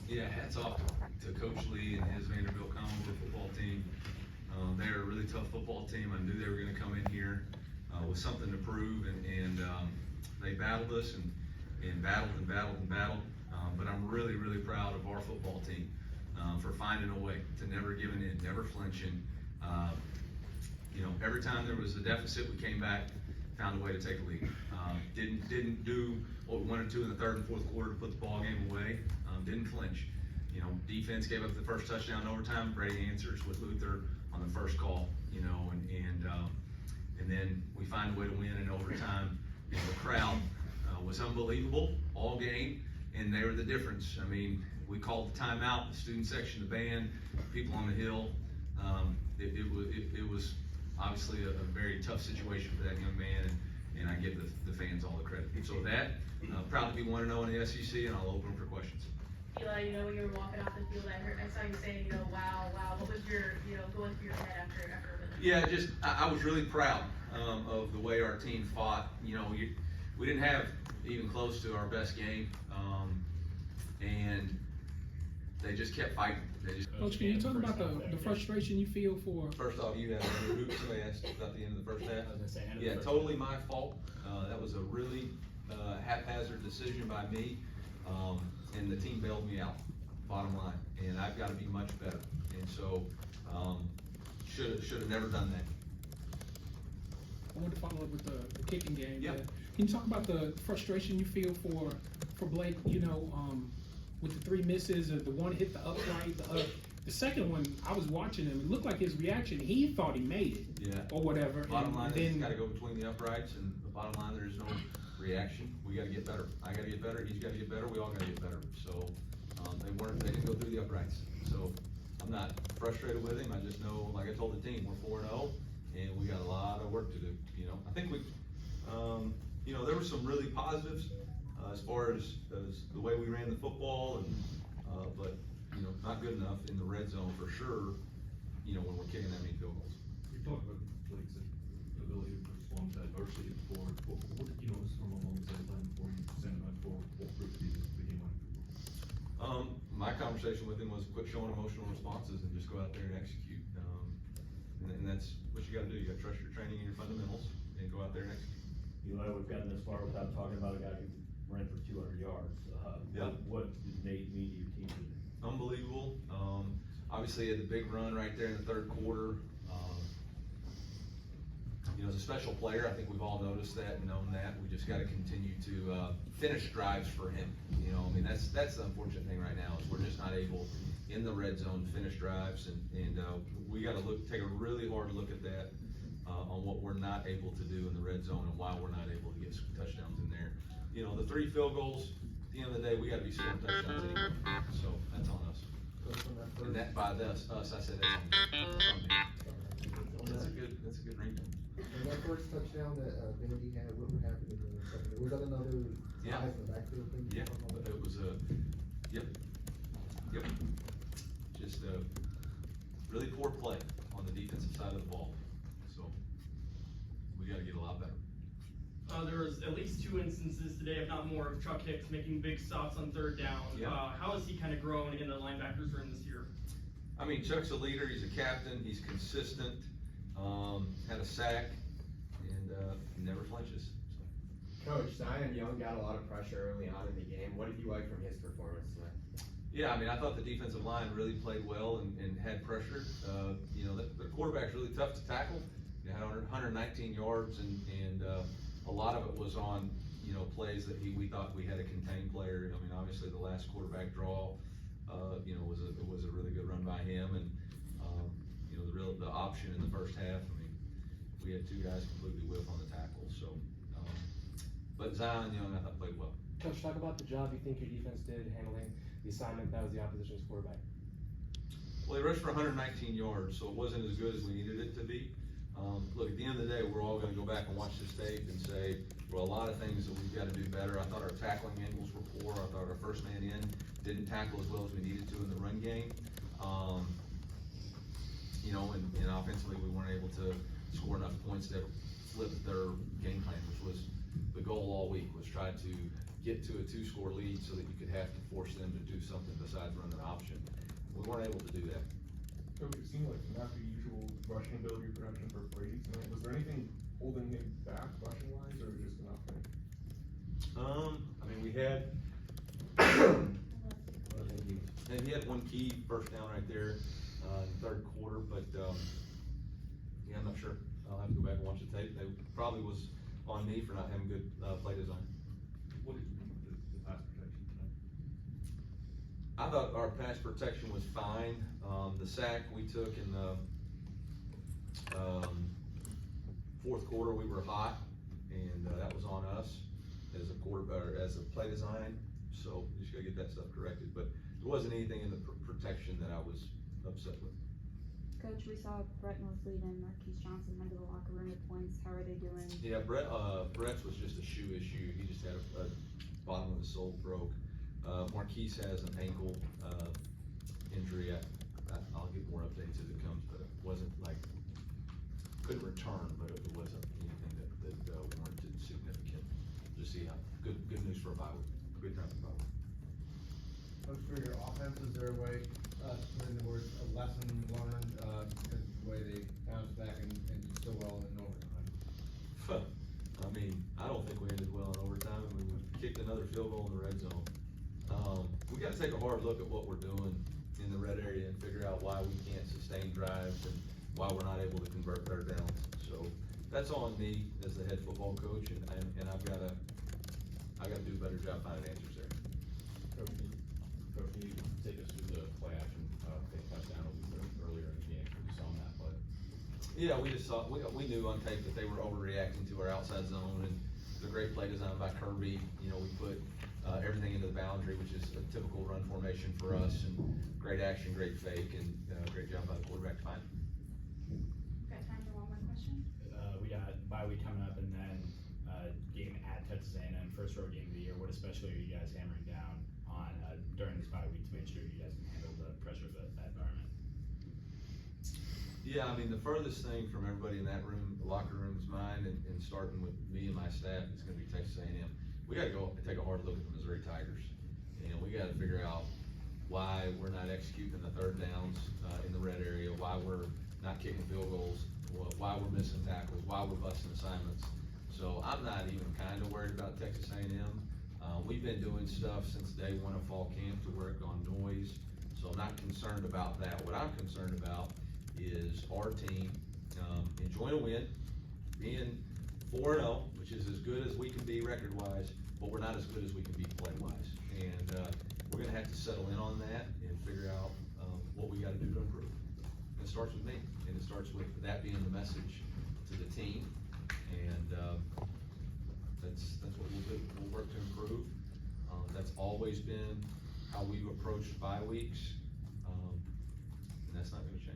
Yeah, hats off to Coach Lee and his Vanderbilt Commonwealth football team. They're a really tough football team. I knew they were going to come in here with something to prove, and they battled us and battled and battled and battled. But I'm really, really proud of our football team for finding a way to never giving in, never flinching. Every time there was a deficit, we came back, found a way to take a lead. Didn't do what we wanted to in the third and fourth quarter to put the ball game away. Didn't flinch. Defense gave up the first touchdown in overtime. Brady answers with Luther on the first call. And then we find a way to win in overtime. And the crowd was unbelievable all game, and they were the difference. I mean, we called the timeout, the student section, the band, people on the hill. It was obviously a very tough situation for that young man, and I give the fans all the credit. So with that, proud to be 1-0 in the SEC, and I'll open for questions. Eli, when you were walking off the field, I saw you saying, wow. What was your, going through your head after a win? Yeah, I was really proud of the way our team fought. We didn't have even close to our best game, and they just kept fighting. Coach, can you talk about the frustration you feel for? First off, you had another hoop somebody asked about the end of the first half. Yeah, totally my fault. That was a really haphazard decision by me, and the team bailed me out, bottom line. And I've got to be much better. And so, should have never done that. I want to follow up with the kicking game. Yeah. Can you talk about the frustration you feel for Blake? With the 3 misses, the one hit the upright, the second one, I was watching him. It looked like his reaction, he thought he made it, yeah, or whatever. Bottom line, it's got to go between the uprights, and the bottom line, there is no reaction. We got to get better. I got to get better. He's got to get better. We all got to get better. So they didn't go through the uprights. So I'm not frustrated with him. I just know, like I told the team, we're 4-0, and we got a lot of work to do. I think there were some really positives. As far as the way we ran the football, but not good enough in the red zone for sure. When we're kicking that many field goals. You talked about Blake's ability to respond to adversity before. What was from along the sideline before you sent him out for what proved to be the game winning? My conversation with him was quit showing emotional responses and just go out there and execute. And that's what you got to do. You got to trust your training and your fundamentals, and go out there and execute. Eli, we've gotten this far without talking about a guy who ran for 200 yards. Yeah. What did Nate mean to your team today? Unbelievable. Obviously, he had the big run right there in the third quarter. As a special player, I think we've all noticed that and known that. We just got to continue to finish drives for him. That's the unfortunate thing right now is we're just not able in the red zone to finish drives, and we got to take a really hard look at that on what we're not able to do in the red zone and why we're not able to get some touchdowns in there. The 3 field goals, at the end of the day, we got to be scoring touchdowns anyway. So that's on us. And that by us, I said that's on me. That's a good ring. And that first touchdown that Vandy had, what happened in the second? Was that another drive in the backfield thing? Yeah, it was yep. Just a really poor play on the defensive side of the ball. So we got to get a lot better. There was at least 2 instances today, if not more, of Chuck Hicks making big stops on third down. Yeah. How has he kind of grown in the linebackers room this year? Chuck's a leader. He's a captain. He's consistent. Had a sack, and he never flinches. Coach, Zion Young got a lot of pressure early on in the game. What did you like from his performance tonight? Yeah, I thought the defensive line really played well and had pressure. The quarterback's really tough to tackle. He had 119 yards, and a lot of it was on plays that we thought we had a contained player. Obviously the last quarterback draw, was a really good run by him, and the option in the first half. We had 2 guys completely whiff on the tackle. So, but Zion Young, I thought played well. Coach, talk about the job you think your defense did handling the assignment that was the opposition's quarterback. Well, they rushed for 119 yards, so it wasn't as good as we needed it to be. Look, at the end of the day, we're all going to go back and watch this tape and say, well, a lot of things that we've got to do better. I thought our tackling angles were poor. I thought our first man in didn't tackle as well as we needed to in the run game. And offensively, we weren't able to score enough points to flip their game plan, which was the goal all week, was try to get to a 2-score lead so that you could have to force them to do something besides run we weren't able to do that. Coach, it seemed like not the usual rushing ability or production for Brady tonight. Was there anything holding him back rushing wise, or just enough? I mean, we had, and he had one key first down right there, in the third quarter, but, yeah, I'm not sure. I'll have to go back and watch the tape. They probably was on me for not having good, play design. What did you think of the pass protection tonight? I thought our pass protection was fine. The sack we took in the, fourth quarter, we were hot, and, that was on us as a or as a play design. So we just gotta get that stuff corrected, but there wasn't anything in the protection that I was upset with. Coach, we saw Brett Norfleet and Marquise Johnson went to the locker room with points. How are they doing? Yeah, Brett's was just a shoe issue. He just had a bottom of his sole broke. Marquise has an ankle, injury. I'll get more updates as it comes, but it wasn't like, couldn't return, but it wasn't anything that warranted significant. Just see how, good news for a bye week. Good time for a bye week. Coach, for your offense, is there a way, in other words, a lesson learned, because of the way they bounced back and did so well in overtime? I mean, I don't think we ended well in overtime. I mean, we kicked another field goal in the red zone. We gotta take a hard look at what we're doing in the red area and figure out why we can't sustain drives and why we're not able to convert third downs. So that's on me as the head football coach, and I gotta do a better job finding answers there. Coach, can you take us through the play action, fake touchdown a little bit earlier in the game? We saw on that play. Yeah, we just saw, we knew on tape that they were overreacting to our outside zone, and the great play design by Kirby. You know, we put everything into the boundary, which is a typical run formation for us, and great action, great fake, and great job by the quarterback to find it. Got time for one more question? We got bye week coming up, and then, game at Texas A&M, first road game of the year. What especially are you guys hammering down on, during this bye week to make sure you guys can handle the pressure of that environment? Yeah, I mean, the furthest thing from everybody in that room, the locker room, is mine, and starting with me and my staff, it's gonna be Texas A&M. We gotta go and take a hard look at the Missouri Tigers, and we gotta figure out why we're not executing the third downs, in the red area, why we're not kicking field goals, why we're missing tackles, why we're busting assignments. So I'm not even kinda worried about Texas A&M. We've been doing stuff since day one of fall camp to work on noise, so I'm not concerned about that. What I'm concerned about is our team, enjoying a win, being 4-0, which is as good as we can be record-wise, but we're not as good as we can be play-wise. And, we're gonna have to settle in on that and figure out, what we gotta do to improve. And it starts with me, and it starts with that being the message to the team, and, that's what we'll do. We'll work to improve. That's always been how we've approached bye weeks, and that's not gonna change.